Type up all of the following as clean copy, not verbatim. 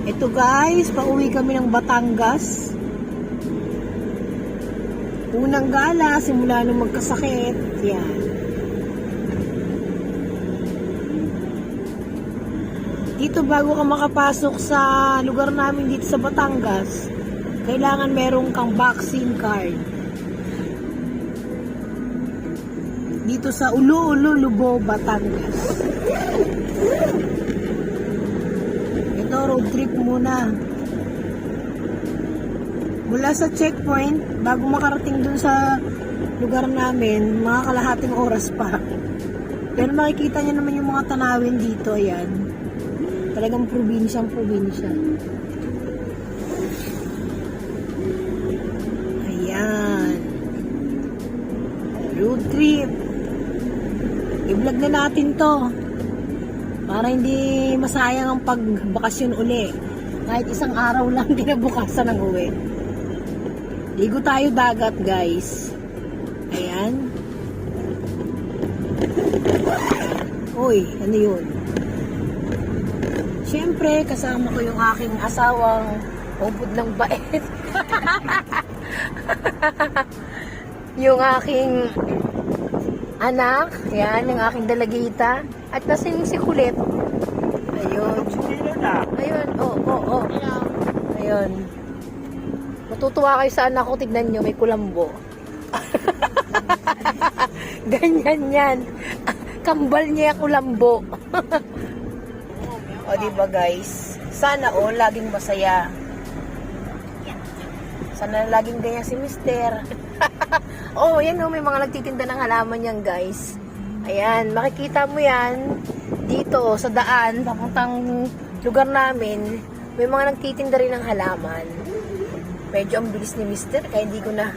Ito guys, pauwi kami ng Batangas. Unang gala, simula nung magkasakit. Yan. Dito bago ka makapasok sa lugar namin dito sa Batangas, kailangan merong kang vaccine card. Dito sa Ulo-Ulo, Lubo, Batangas. Ito, road trip muna. Mula sa checkpoint, bago makarating dun sa lugar namin, mga kalahating oras pa. Pero makikita nyo naman yung mga tanawin dito, ayan. Talagang probinsyang-probinsya. Ayan. Road trip. I-vlog na natin to. Para hindi masayang ang pagbakasyon uli. Kahit isang araw lang kinabukasan ng uwi. Ligo tayo dagat, guys. Ayan. Uy, ano yun? Siyempre, kasama ko yung aking asawang ubod ng bait. Yung aking anak, yan, yung aking dalagita. At nasin si Kulit. Ayun. Ayun, oh. Ayun. Matutuwa kayo sa anak ko, tignan nyo, may kulambo. Ganyan yan. Kambal niya yung kulambo. O diba guys, sana laging masaya. Sana laging ganyan si Mister. Yan may mga nagtitinda ng halaman yan guys. Ayan, makikita mo yan dito sa daan, papuntang lugar namin. May mga nagtitinda rin ng halaman. Medyo ang bilis ni Mister, kaya hindi ko na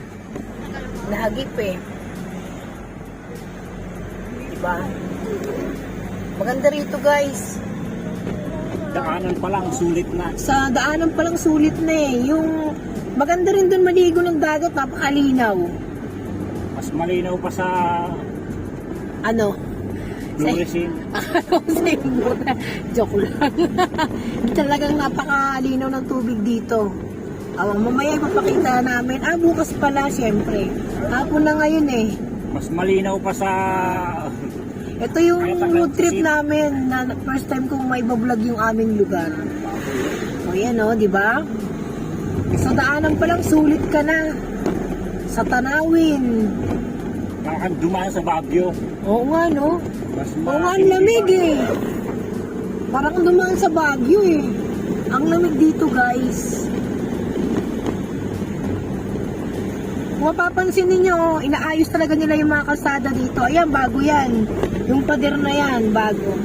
nahagip eh. Diba? Maganda rito guys. Daanan pa lang, sulit na. Sa daanan pa lang sulit na eh. Yung maganda rin doon maligo ng dagat, napakalinaw. Mas malinaw pa sa Ano? Luresin. Joke lang. Talagang napakalinaw ng tubig dito. Mamaya ipapakita namin. Bukas pala syempre. Hapon na ngayon eh. Mas malinaw pa sa Ito yung road trip namin na first time kong may vlog yung aming lugar. Yan di ba? Sa daanan pa lang sulit ka na. Sa tanawin. parang dumaan sa Baguio. Oo nga no. Oo nga, ang lamig eh. Parang dumaan sa Baguio eh. Ang lamig dito guys. Kung mapapansin ninyo, inaayos talaga nila yung mga kalsada dito. Ayan, bago yan. Yung pader na yan, bago.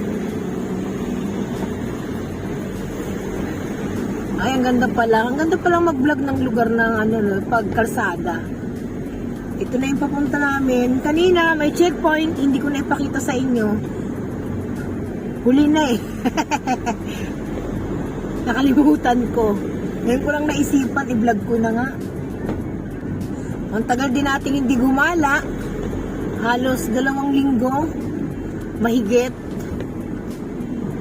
Ay, ang ganda pala. Ang ganda palang mag-vlog ng lugar ng pagkalsada. Ito na yung papunta namin. Kanina, may checkpoint. Hindi ko na ipakita sa inyo. Huli na eh. Nakalimutan ko. Ngayon ko lang naisipan, i-vlog ko na nga. Ang tagal din natin hindi gumala. Halos 2 linggo. Mahigit.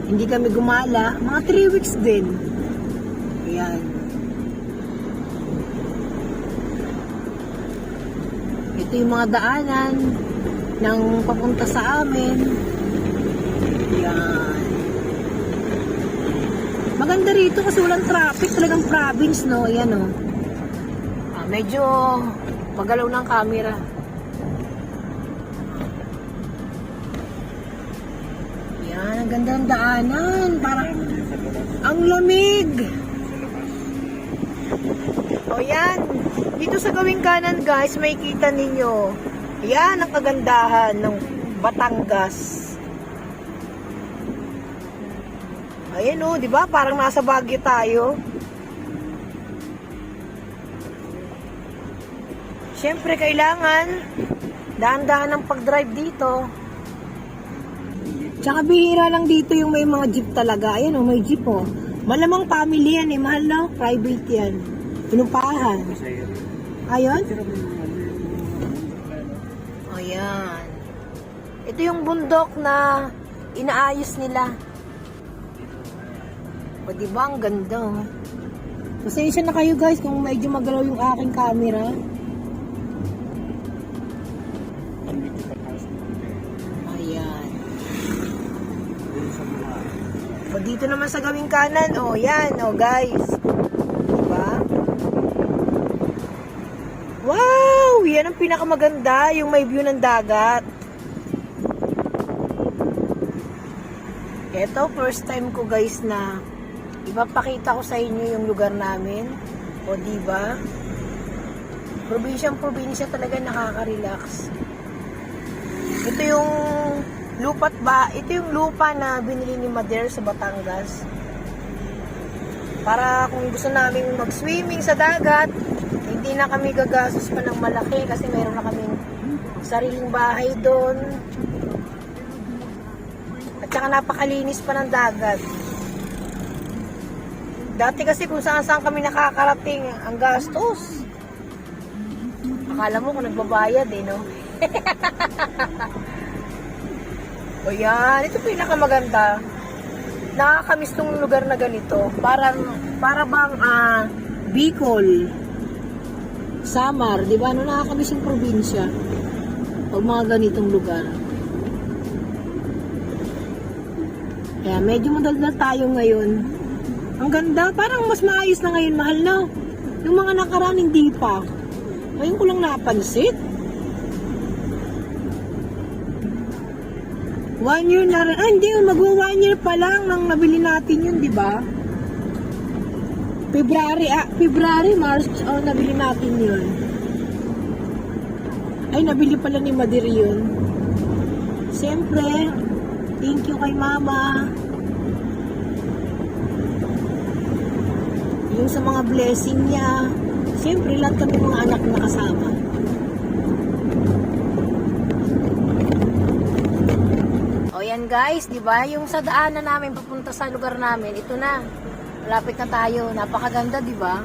Hindi kami gumala. Mga 3 weeks din. Ayan. Ito yung mga daanan ng papunta sa amin. Ayan. Maganda rito kasi walang traffic. Talagang province, no? Ayan, no? Medyo magalaw ng camera. Yan, ang ganda ng daanan. Parang ang lamig. O yan, dito sa gawing kanan guys, may kita ninyo. Yan ang kagandahan ng Batangas. Ayan o, di ba? Parang nasa Baguio tayo. Siyempre, kailangan dahan-dahan ng pag-drive dito. Tsaka bihira lang dito yung may mga jeep talaga. Ayan may jeep Malamang family yan mahal na. Private yan. Pinumpahan. Ayun? Ayan. Ito yung bundok na inaayos nila. O diba, ang ganda. Oh. Pasensya na kayo guys kung medyo magalaw yung aking camera. Ayan. O dito naman sa gawing kanan, o yan, o guys. Diba? Wow! Yan ang pinakamaganda, yung may view ng dagat. Ito, first time ko guys na ipapakita ko sa inyo yung lugar namin. O diba? Probinsya talaga nakaka-relax. Ito yung ito yung lupa na binili ni Mother sa Batangas. Para kung gusto namin mag-swimming sa dagat, hindi na kami gagastos pa ng malaki kasi meron na kaming sariling bahay doon. At saka napakalinis pa ng dagat. Dati kasi kung saan kami nakakarating, ang gastos. Akala mo kung nagbabayad eh, no? O yan, ito pinakamaganda. Nakakamiss tong lugar na ganito. Para bang Bicol, Samar, di ba? No, nakakamiss yung probinsya. Pag mga ganitong lugar. Kaya medyo madaldal tayo ngayon. Ang ganda, parang mas maayos na ngayon, mahal na. Yung mga nakaraan hindi pa. Ngayon ko lang napansin. 1 year na rin. Hindi, magwa 1 year pa lang nang nabili natin yun, di ba? February, March, nabili natin yun. Ay, nabili pala ni Madir yun. Siyempre, thank you kay Mama. Yung sa mga blessing niya. Siyempre, lahat kami mga anak na kasama. O yan guys, di ba? Yung sa daanan namin papunta sa lugar namin, ito na. Malapit na tayo. Napakaganda, di ba?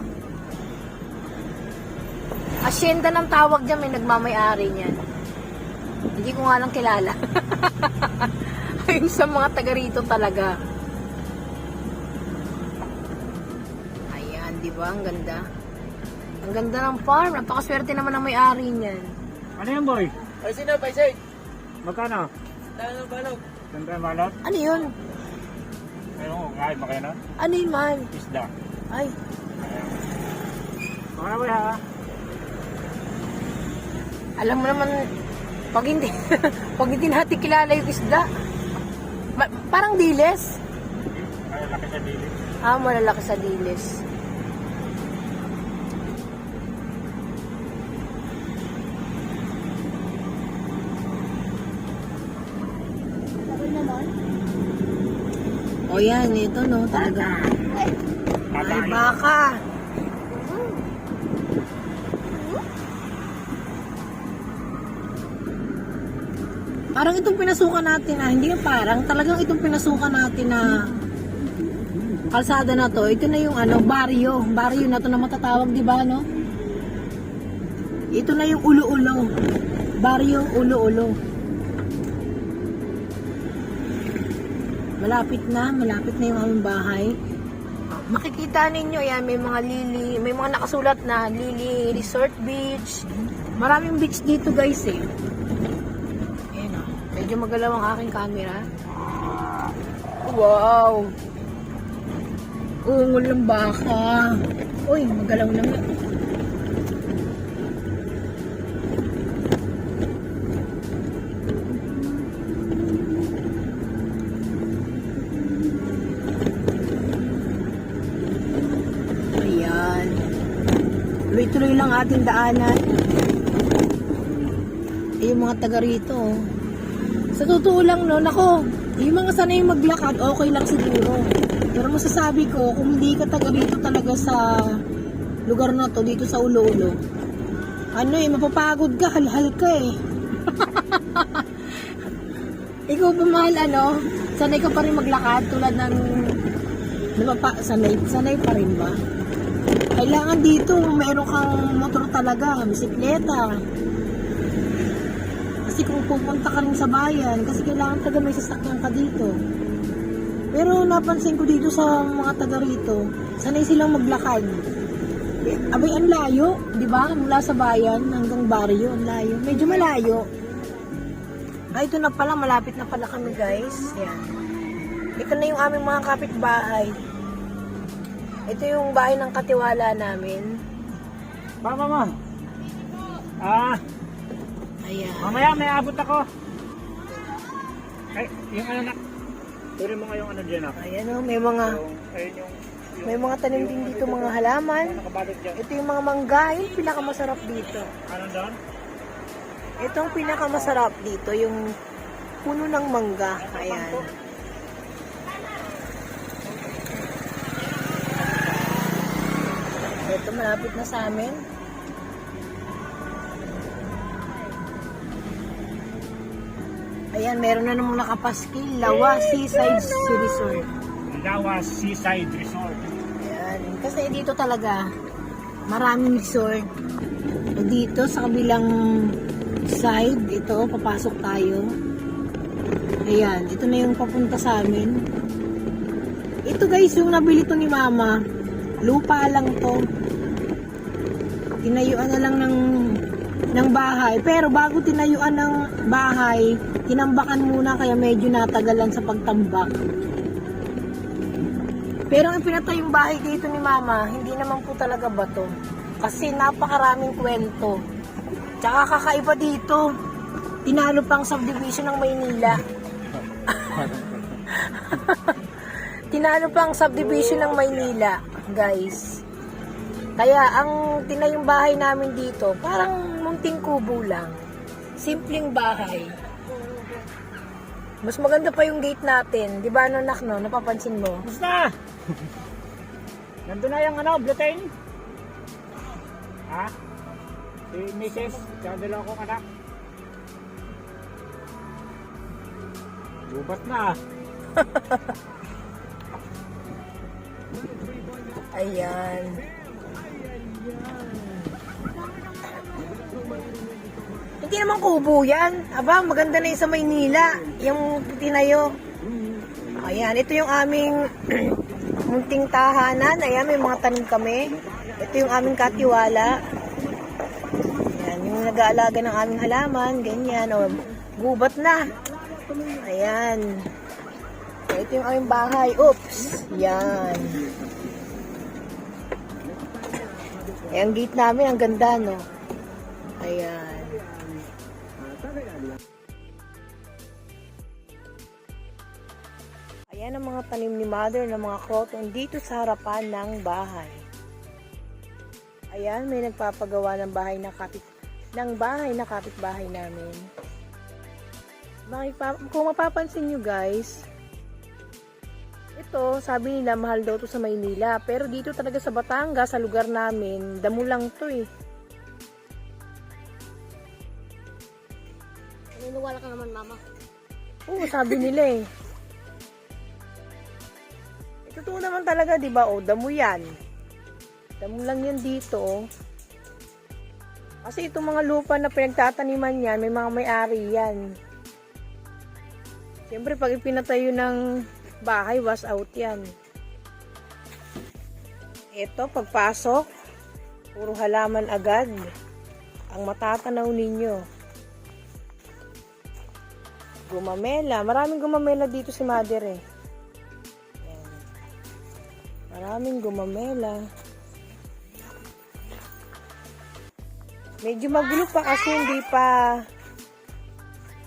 Asyenda ng tawag dyan, may nagmamay-ari niyan. Hindi ko nga lang kilala. Yung sa mga taga rito talaga. Ayan, di ba? Ang ganda. Ang ganda ng farm. Napakaswerte naman ang may-ari niyan. Ano yan, boy? Ay, sino? Paisay? Magkano? Tanong balog. Ganda yung balot? Ano yun? Ayun ko, kahit makaya na. Ano yun, man? Isda. Ay, Baka boy ha? alam mo naman, pag hindi, pag hindi natin kilala yung isda, parang diles. Ay, laki sa dili. Malalaki sa diles. O yan, ito no, talaga. Ay, baka. Parang itong pinasukan natin hindi parang, talagang itong pinasukan natin na kalsada na to, ito na yung baryo na to na matatawag, di ba, no? Ito na yung ulo-ulo, baryo ulo-ulo. Malapit na yung aming bahay. Makikita ninyo yan, may mga lily, may mga nakasulat na Lily Resort Beach. Maraming beach dito guys eh. Ayan o, medyo magalaw ang aking camera. Wow! Ungol ng baka. Uy, magalaw na nga. Ayan. Tuloy-tuloy lang ating daanan. Yung mga taga rito. Sa totoo lang, no, nako, yung mga sanay maglakad, okay lang siguro. Pero masasabi ko, kung hindi ka taga rito talaga sa lugar na to, dito sa Ulo-Ulo, mapapagod ka, halhal ka eh. Ikaw pa mahal, sanay ka pa rin maglakad tulad ng, sanay pa rin ba? Kailangan dito, meron kang motor talaga, bisikleta. Kasi kung pupunta ka rin sa bayan, kasi kailangan taga may sasakyan ka dito. Pero napansin ko dito sa mga taga rito, sanay silang maglakad. Abay, ang layo, di ba? Mula sa bayan hanggang baryo, ang layo. Medyo malayo. Ito na pala, malapit na pala kami guys. Yan. Ito na yung aming mga kapitbahay. Ito yung bahay ng katiwala namin. Mama. Ayan. Mamaya may abot ako. Ay, yung ano na. Turi mo nga yung ano dyan ah. Ayan o, may mga may mga tanim din dito, mga halaman. Nakabalot dyan. Ito yung mga mangga, yung pinakamasarap dito. Ano doon? Ito ang pinakamasarap dito, yung puno ng mangga. Ayan. Ito, malapit na sa amin. Ayan, meron na namang nakapaskil. Lawa Seaside Resort. Lawas Seaside Resort. Ayan. Kasi dito talaga, maraming resort. Dito, sa kabilang side, ito, papasok tayo. Ayan, ito na yung papunta sa amin. Ito guys, yung nabili to ni Mama. Lupa lang to. Tinayuan na lang ng bahay. Pero bago tinayuan ng bahay, tinambakan muna kaya medyo natagalan sa pagtambak. Pero ang pinatay yung bahay dito ni Mama, hindi naman po talaga bato. Kasi napakaraming kwento. Tsaka kakaiba dito, tinalo pang subdivision ng Maynila. Tinalo pang subdivision ng Maynila, guys. Kaya ang tinayong bahay namin dito, parang munting kubo lang. Simpleng bahay. Mas maganda pa yung gate natin. Di ba, anak, no? Napapansin mo? Basta! Nandun na yung ano, blutain. Ha? Si Mrs. Kaya dalawa kong anak. Lubat na. Ayan. Hindi naman kubo yan. Aba, maganda na yung sa Maynila. Yung tinayo. Ayan, ito yung aming munting tahanan. Ayan, may mga tanim kami. Ito yung aming katiwala. Ayan, yung nag-aalaga ng aming halaman. Ganyan. O, gubat na. Ayan. Ito yung aming bahay. Oops. Yan. Ang gate namin, ang ganda, no? Ayan. Ayan ang mga tanim ni Mother ng mga croton dito sa harapan ng bahay. Ayan, may nagpapagawa ng bahay na kapitbahay namin. Kung mapapansin nyo guys, ito, sabi nila mahal daw to sa Maynila. Pero dito talaga sa Batangas, sa lugar namin, damo lang to eh. Naniniwala ka naman, Mama. Oo, sabi nila eh. Totoo naman talaga, di ba? O, damo yan. Damo lang yan dito, oh. Kasi itong mga lupa na pinagtataniman yan, may mga may-ari yan. Siyempre, pag ipinatayo ng bahay, was out yan. Ito, pagpasok, puro halaman agad ang matatanaw ninyo. Gumamela. Maraming gumamela dito si Mother eh. Ayan. Maraming gumamela. Medyo magulo pa kasi hindi pa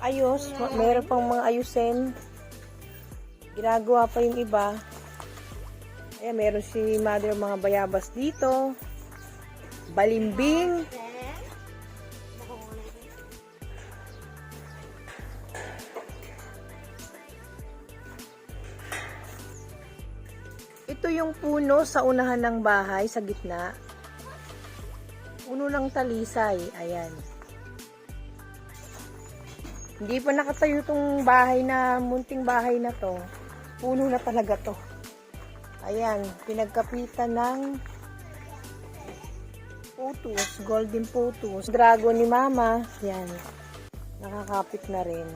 ayos. Meron pang mga ayusin. Ginagawa pa yung iba. Ayan, meron si Mother mga bayabas dito. Balimbing. Ito yung puno sa unahan ng bahay, sa gitna. Puno ng talisay. Ayan. Hindi pa nakatayo tong bahay na, munting bahay na to. Puno na talaga to. Ayan, pinagkapitan ng putus, golden putus. Dragon ni Mama, yan. Nakakapit na rin.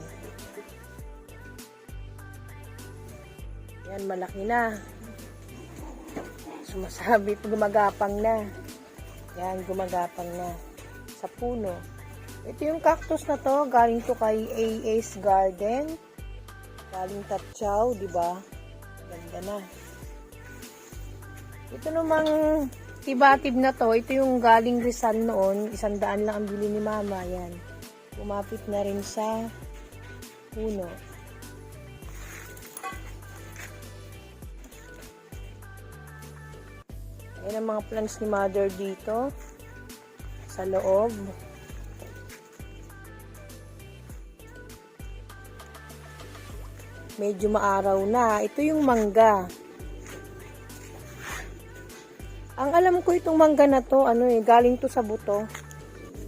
Yan, malaki na. Sumasabi, gumagapang na. Yan, gumagapang na. Sa puno. Ito yung cactus na to, galing to kay AA's Garden. Galing Tatchaw, di ba? Ganda na. Ito namang tibatib na to, ito yung galing Rizal noon, 100 lang ang bili ni Mama, yan. Kumapit na rin sa puno. Yan ang mga plants ni Mother dito sa loob. Medyo maaraw na. Ito yung mangga. Ang alam ko itong mangga na to, galing to sa buto.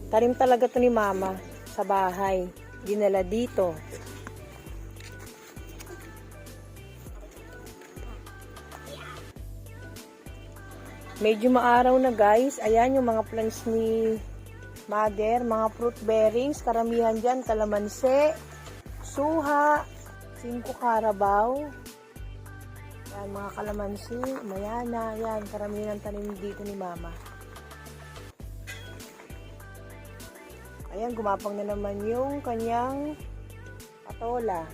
Tarim talaga to ni Mama sa bahay. Dinala dito. Medyo maaraw na guys. Ayan yung mga plants ni Mother. Mga fruit bearings. Karamihan dyan. Kalamansi. Suha. 5 karabaw. Yan, mga kalamansi. Mayana. Yan. Karamihan tanim dito ni Mama. Ayan. Gumapang na naman yung kanyang patola.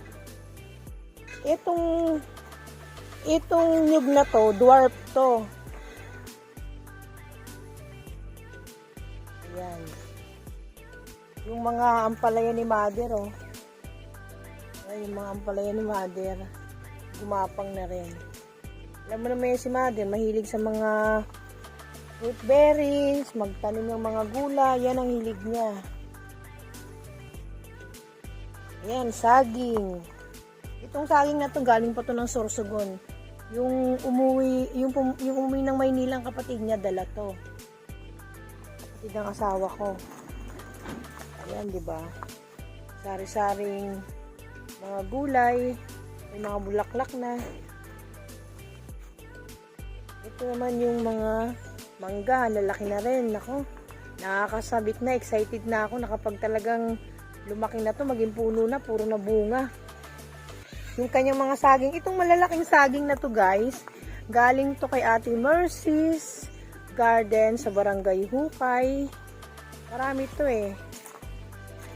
Itong nyug na to, dwarf to. Ayan. Yung mga ampalaya ni Mother, oh. Ayan, yung mga ampalaya ni Mother. Gumapang na rin. Alam mo naman si Mother, mahilig sa mga fruit berries, magtanim ng mga gulay. Yan ang hilig niya. Ayan, saging. Itong saging na to galing pa to ng Sorsogon. Yung umuwi ng Maynila ang kapatid niya, dala to. Kapatid ng asawa ko. Ayan, di ba? Sari-saring mga gulay, may mga bulaklak na. Ito naman yung mga mangga, lalaki na rin. Ako, nakakasabik na, excited na ako na kapag talagang lumaki na to, maging puno na, puro na bunga. Yung kanyang mga saging, itong malalaking saging na to guys, galing to kay Ate Mercy's Garden sa Barangay Hukay. Marami to eh.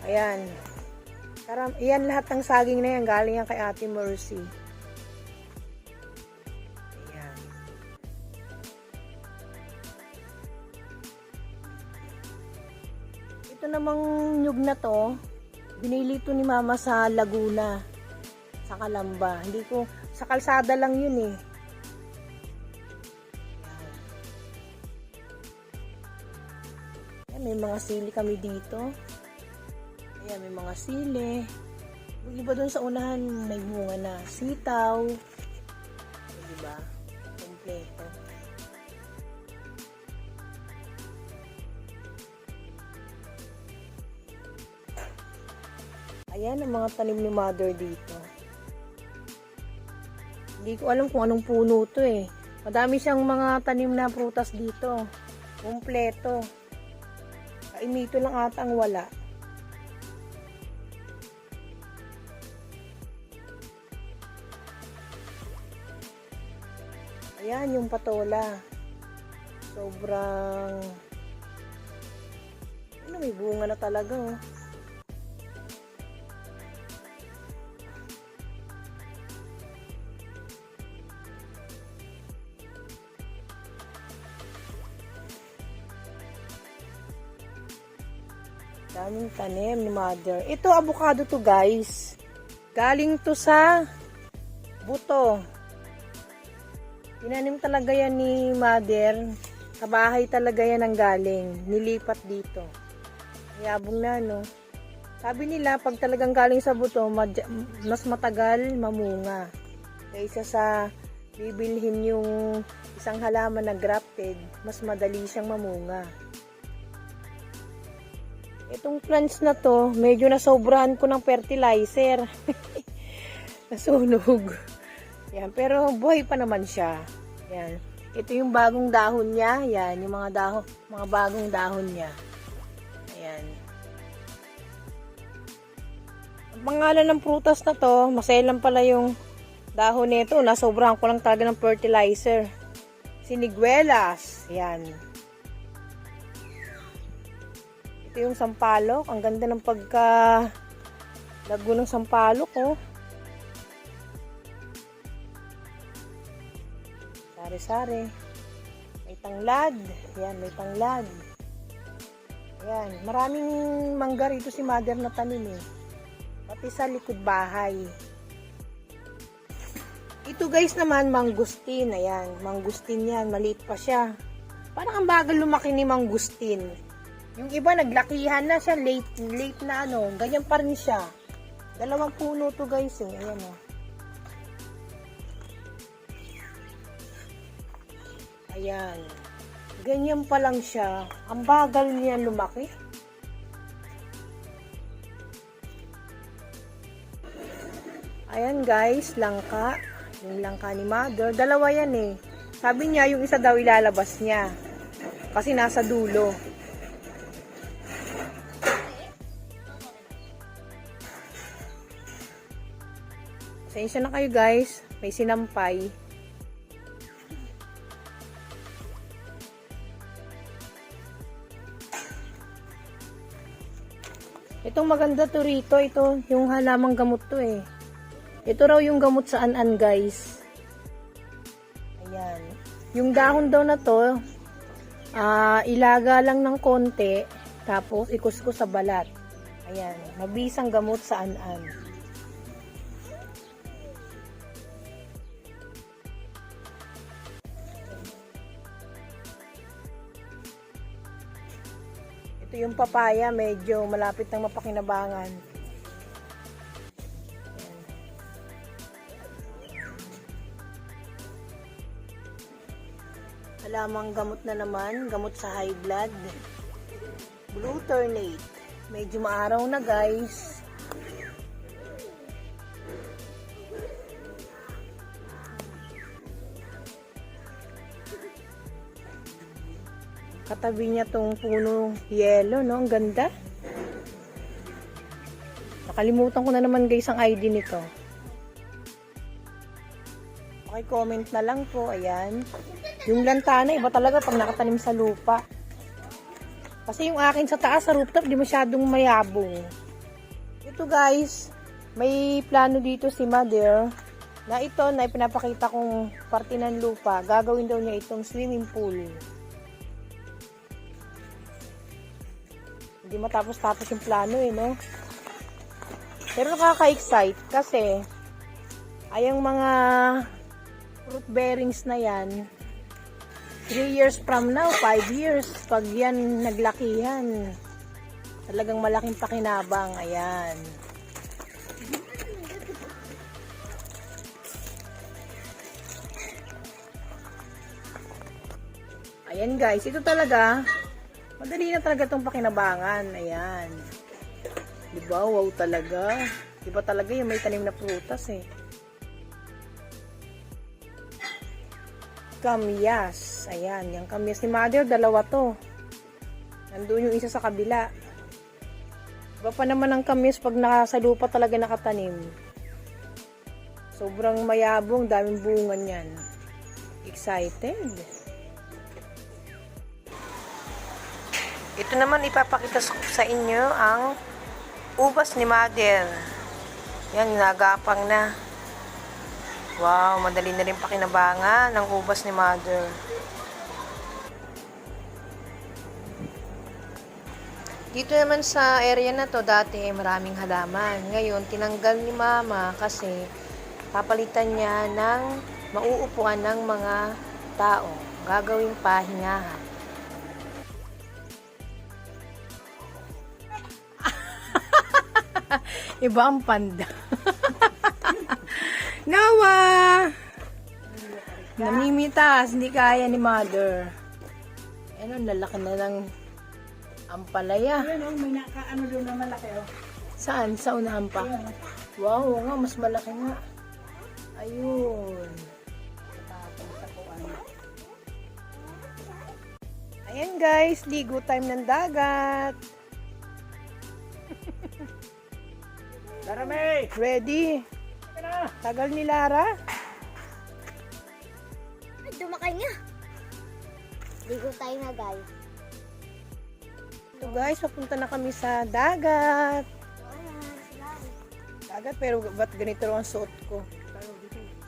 Ayan. Ayan, lahat ng saging na yan, galing yan kay Ate Mercy. Ayan. Ito namang nyug na to, binili to ni Mama sa Laguna. Sa Calamba. Hindi ko, sa kalsada lang yun eh. Ayan, may mga sili kami dito. Ayan, may mga sili. Yung iba dun sa unahan, may bunga na. Sitaw. Diba? Kompleto. Ayan, ang mga tanim ni Mother dito. Hindi ko alam kung anong puno to eh. Madami siyang mga tanim na prutas dito. Kompleto. Kainito lang ata ang wala. Ayan yung patola. Sobrang... may bunga na talaga oh. Daming tanim ni Mother. Ito, avocado to guys. Galing to sa buto. Tinanim talaga yan ni Mother. Sa bahay talaga yan ang galing. Nilipat dito. Mayabong na, no? Sabi nila, pag talagang galing sa buto, mas matagal mamunga. Kaysa sa bibilhin yung isang halaman na grafted, mas madali siyang mamunga. Itong plants na to, medyo nasobrahan ko ng fertilizer. Nasunog. Yan, pero buhay pa naman siya. Yan. Ito yung bagong dahon niya. Yan, yung mga bagong dahon niya. Ayan. Ang pangalan ng prutas na to, maselan pala yung dahon nito, nasobrahan ko lang talaga ng fertilizer. Siniguelas. Yan. Ito yung sampalok. Ang ganda ng lago ng sampalok, oh. Sari-sari. May tanglad. Yan, may tanglad. Ayan. Maraming mangga rito si mother na tanim, eh. Pati sa likod bahay. Ito guys naman, mangustin. Ayan, mangustin yan. Maliit pa siya. Parang ang bagal lumaki ni mangustin. Yung iba naglakihan na siya. Late na ano. Ganyan pa rin siya. 2 puno to guys, eh. Ayan, oh. Ayan. Ganyan pa lang siya. Ang bagal niya lumaki. Ayan guys, langka. Yung langka ni mother. 2 yan, eh. Sabi niya, yung isa daw ilalabas niya. Kasi nasa dulo. Pasensya na kayo guys. May sinampay. Itong maganda to rito, ito yung halamang gamot to, eh. Ito raw yung gamot sa an-an guys. Ayan. Yung dahon daw na to, ilaga lang ng konti, tapos ikuskus sa balat. Ayan. Mabisang gamot sa an-an. Ito yung papaya, medyo malapit nang mapakinabangan. Halamang gamot na naman, gamot sa high blood. Glutamate. Medyo maaraw na guys. Katabi niya tong puno yelo, no? Ang ganda. Nakalimutan ko na naman guys ang ID nito. Okay, comment na lang po. Ayan. Yung lantana, iba talaga pag nakatanim sa lupa. Kasi yung akin sa taas, sa rooftop, di masyadong mayabong. Ito guys, may plano dito si mother na ito na ipinapakita kong parte ng lupa. Gagawin daw niya itong swimming pool. Hindi matapos-tapos yung plano, eh, no? Pero nakaka-excite kasi ayang mga fruit bearings na yan, 3 years from now, 5 years, pag yan naglakihan, talagang malaking pakinabang. Ayan. Ayan guys, ito talaga, madali na talaga itong pakinabangan. Ayan. Diba? Wow talaga. Diba talaga yung may tanim na prutas, eh. Kamyas. Ayan. Yung kamyas ni mother, 2 to. Nandun yung isa sa kabila. Iba pa naman ang kamyas pag nasa lupa talaga nakatanim. Sobrang mayabong. Daming bunga niyan. Excited. Ito naman ipapakita sa inyo ang ubas ni mother. Yan, nagapang na. Wow, madali na rin pakinabangan ng ubas ni mother. Dito naman sa area na to, dati maraming halaman. Ngayon, tinanggal ni mama kasi papalitan niya ng mauupuan ng mga tao. Gagawing pahingahan. Iba ang panda. Nawa! Namimitas, hindi kaya ni mother. Ano, lalaki na lang ampalaya. Ayun, may nakaano doon na malaki, oh. Saan? Sa unahan pa? Wow, nga, mas malaki nga. Ayun. Ayan guys, ligo time ng dagat. Darame! Ready? na. Tagal ni Lara. Ay, dumakay nga. Ligo tayo na, guys. So guys, papunta na kami sa dagat. Dagat, pero ba't ganito ang suot ko?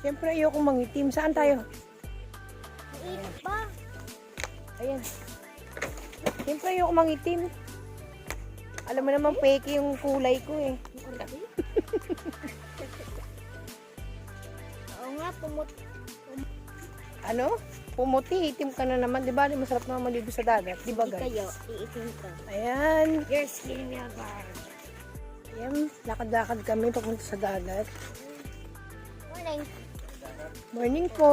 Siyempre, ayoko mangitim. Saan tayo? Mainit pa. Ayan. Siyempre, ayoko mangitim. Alam mo naman, fake yung kulay ko eh. Oo nga, Ano? Pumuti, itim ka na naman. Di ba? Masarap naman maligo sa dagat. Di ba Hindi guys? kayo, iitim ka. Ayan. Your skin will burn. Ayan. Lakad-lakad kami papunta sa dagat. Morning. Morning po.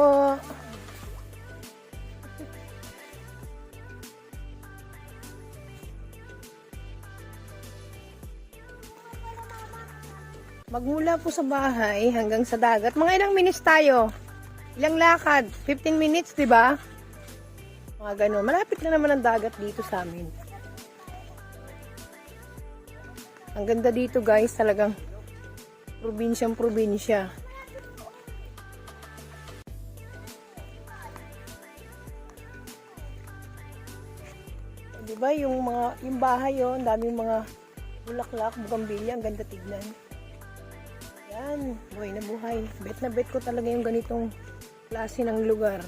Magmula po sa bahay hanggang sa dagat. Mga ilang minutes tayo? Ilang lakad? 15 minutes, di ba? Mga ganun. Malapit na naman ang dagat dito sa amin. Ang ganda dito guys, talagang probinsyang probinsya. Di ba yung bahay oh, ang daming mga bulaklak, bugambilya, ang ganda tignan. Yan, buhay na buhay. Bet na bet ko talaga yung ganitong klase ng lugar.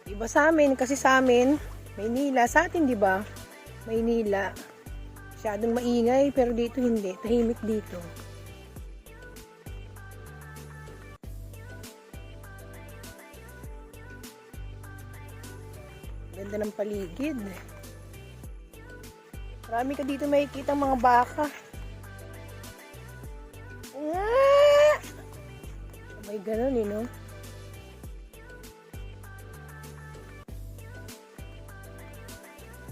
Iba sa amin, kasi sa amin, Maynila, sa atin di ba? Maynila. Masyadong maingay, pero dito hindi. Tahimik dito. Ganda ng paligid. Marami ka dito makikita mga baka. Nga! May ganun no?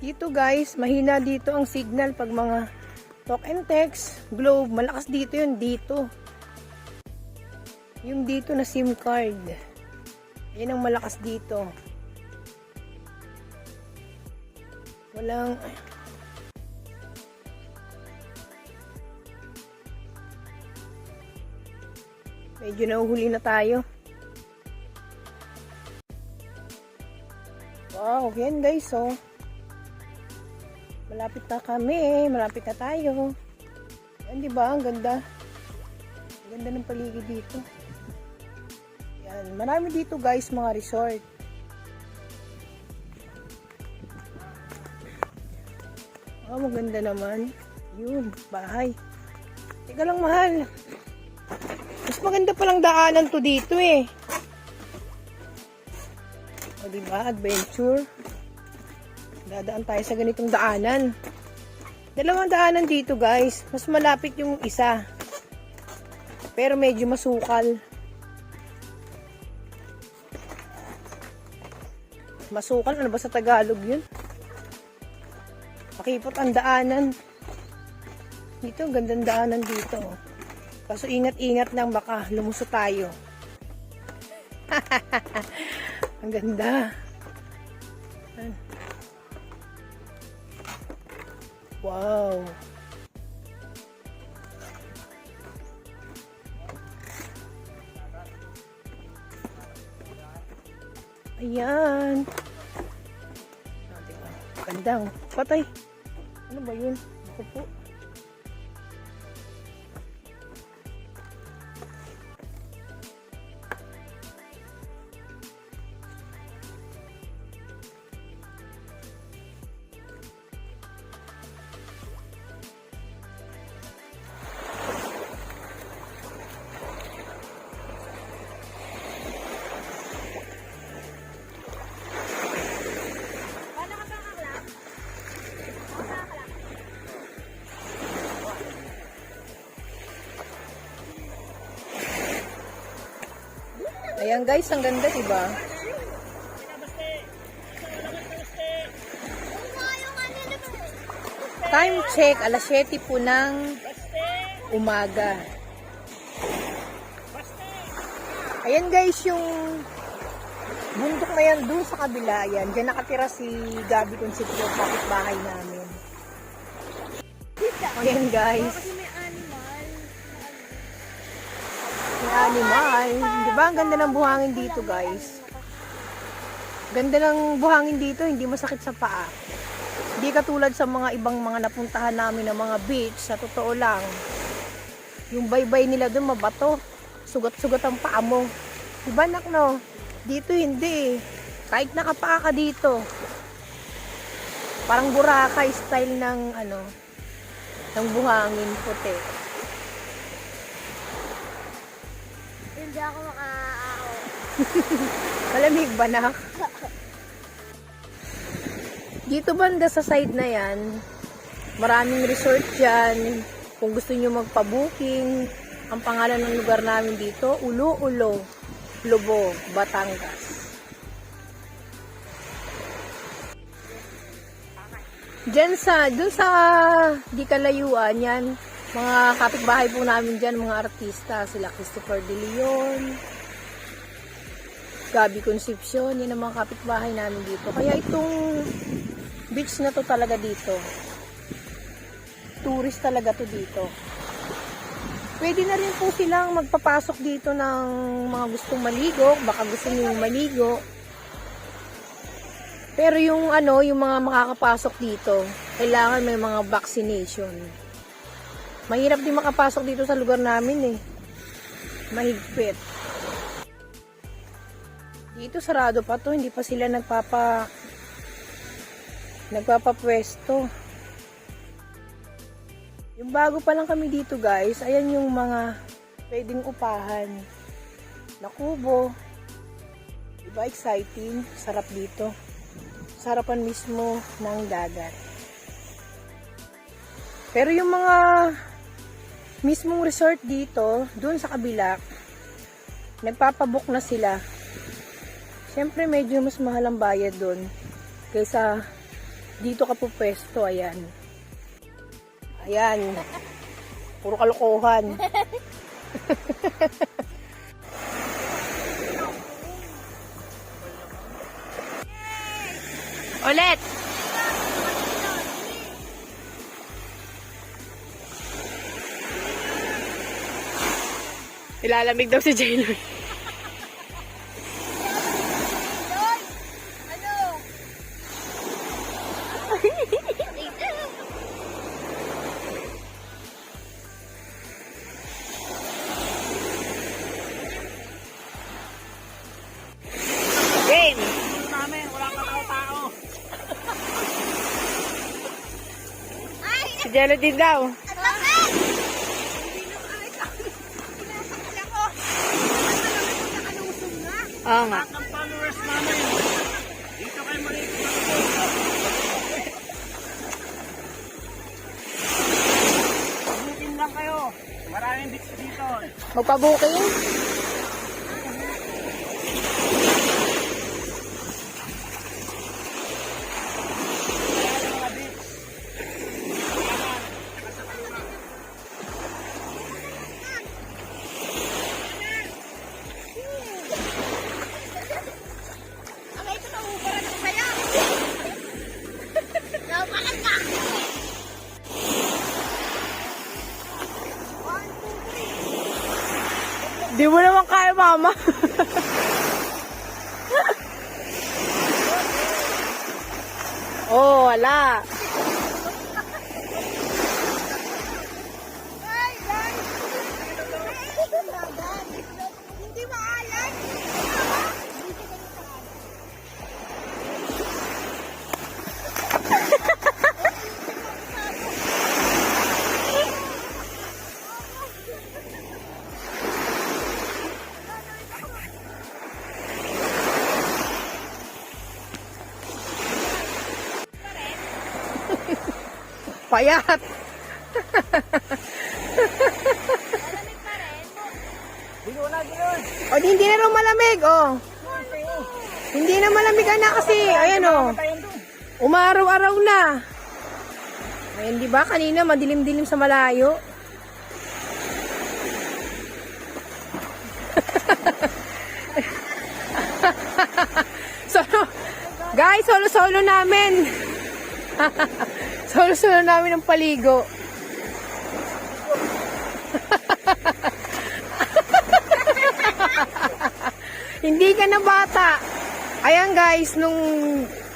Dito guys, mahina dito ang signal pag mga talk and text, Globe, malakas dito yun, dito. Yung dito na SIM card. Yan ang malakas dito. Walang... Medyo nahuhuli na tayo. Wow, yan guys, oh. Malapit na kami, malapit na tayo. Yan, di ba? Ang ganda. Ang ganda ng paligid dito. Yan, marami dito guys, mga resort. Oh, maganda naman. Yun, bahay. Teka lang, mahal. Mas maganda palang daanan to dito eh. O diba, adventure. Dadaan tayo sa ganitong daanan. Dalawang daanan dito guys. Mas malapit yung isa. Pero medyo masukal. Masukal? Ano ba sa Tagalog yun? Makipot ang daanan. Dito, gandang daanan dito. Kaso ingat-ingat lang, baka lumusot tayo. Ang ganda. Wow. Ayan. Gandang. Patay. Ano ba yun? Ako po. Ayan guys, ang ganda, diba? Time check, alas 7 po ng umaga. Ayan guys, yung bundok na yan, doon sa kabila, yan. Diyan nakatira si Gabi Concepcion, kapitbahay namin. Ayan guys. May animal. Di ba? Ang ganda ng buhangin dito, guys. Ganda ng buhangin dito, hindi masakit sa paa. Hindi katulad sa mga ibang mga napuntahan namin ng mga beach, sa totoo lang. Yung baybay nila doon mabato. Sugat-sugat ang paa mo. Diba, nak, no? Dito hindi. Kahit nakapaa ka dito. Parang Boracay style ng ng buhangin puti. Hindi ako makaaw. Malamig ba, nak? Dito banda sa side na yan, maraming resort dyan. Kung gusto nyo magpa-booking, ang pangalan ng lugar namin dito, Ulo-Ulo, Lobo, Batangas. Dun sa di kalayuan yan, mga kapitbahay po namin dyan, mga artista, sila Christopher De Leon, Gabi Concepcion, yan ang mga kapitbahay namin dito. Kaya itong beach na to talaga dito. Tourist talaga to dito. Pwede na rin po silang magpapasok dito ng mga gustong maligo, baka gusto niyo maligo. Pero yung yung mga makakapasok dito, kailangan may mga vaccination. Mahirap din makapasok dito sa lugar namin eh. Mahigpit. Dito sarado pa to, hindi pa sila nagpapapwesto. Yung bago pa lang kami dito, guys, ayan yung mga pwedeng upahan na kubo. Diba exciting? Sarap dito. Sarapan mismo ng dagat. Pero yung mga mismong resort dito, dun sa kabila, nagpapabook na sila. Siyempre medyo mas mahal ang bayad dun kaysa dito ka po pwesto. Ayan. Ayan. Puro kalokohan. Ulit. Ilalamig daw si Jaylen. Game. Namin, wala ka tao. Si Jello din daw. Oo nga. Ang followers namin. Dito kayo maligo. Booking lang kayo. Maraming beach dito. Magpa-booking? Di mo naman kaya, mama. Oh, wala. Hindi maalat. Payat. O, hindi na raw malamig, oh. Hindi na malamig, anak, kasi, ayan, oh. Umaraw-araw na. Ayan, di ba? Kanina, madilim-dilim sa malayo. So, guys, solo-solo namin. Solo-solo namin ang paligo. ka na bata. Ayan guys, nung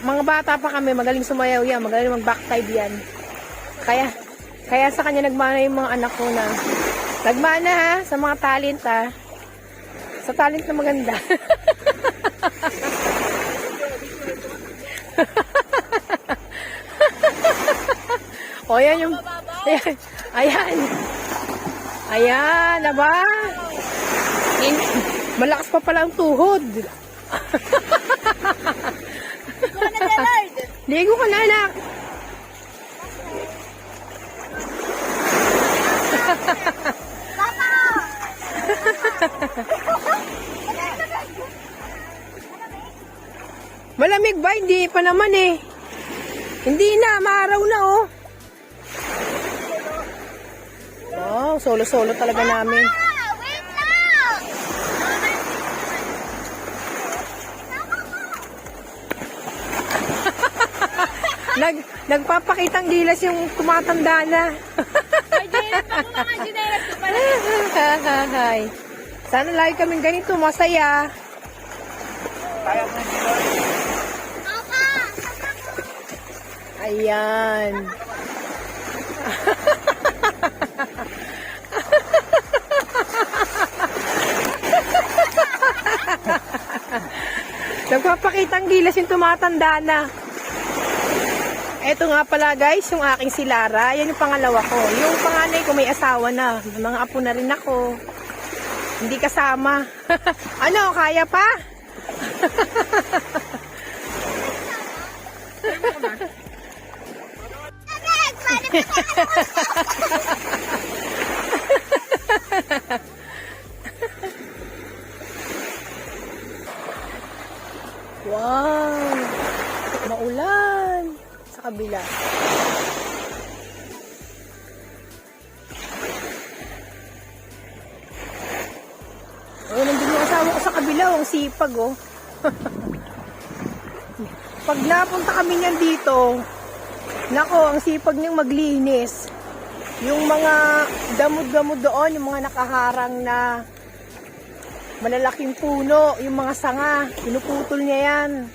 mga bata pa kami, magaling sumayaw yan, magaling mag-backside yan. Kaya sa kanya nagmana yung mga anak ko na. Nagmana ha, sa mga talent ha. Sa talent na maganda. O, yan yung... Ayan. Ayan. Ayan, diba? Malakas pa pala ang tuhod. Ligo ka na, anak. Malamig ba? Hindi pa naman eh. Hindi na, maaraw na oh. Wow, solo-solo talaga namin. Wait lang! Nagpapakitang gilas yung tumatanda na. Hi. Sana lagi kaming ganito, masaya. Kaya mo yung gilor. Ayan. Nagpapakitang gilas yung tumatanda na. Eto nga pala guys, yung aking si Lara. Yan yung pangalawa ko. Yung panganay ko may asawa na. May mga apo na rin ako. Hindi kasama. Ano, kaya pa? Wow! Maulan! Sa kabila. Oh, nandun yung asawa ko sa kabila. Ang sipag, oh. Pag napunta kami niyan dito, nako, ang sipag niyang maglinis. Yung mga damod-damod doon, yung mga nakaharang na malalaking puno, yung mga sanga, pinuputol niya yan.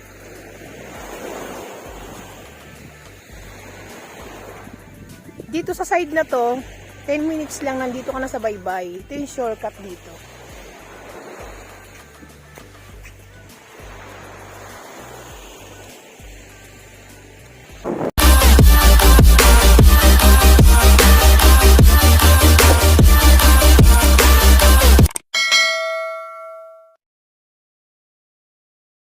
Dito sa side na to, 10 minutes lang nandito ka na sa baybay. Ito yung shortcut dito.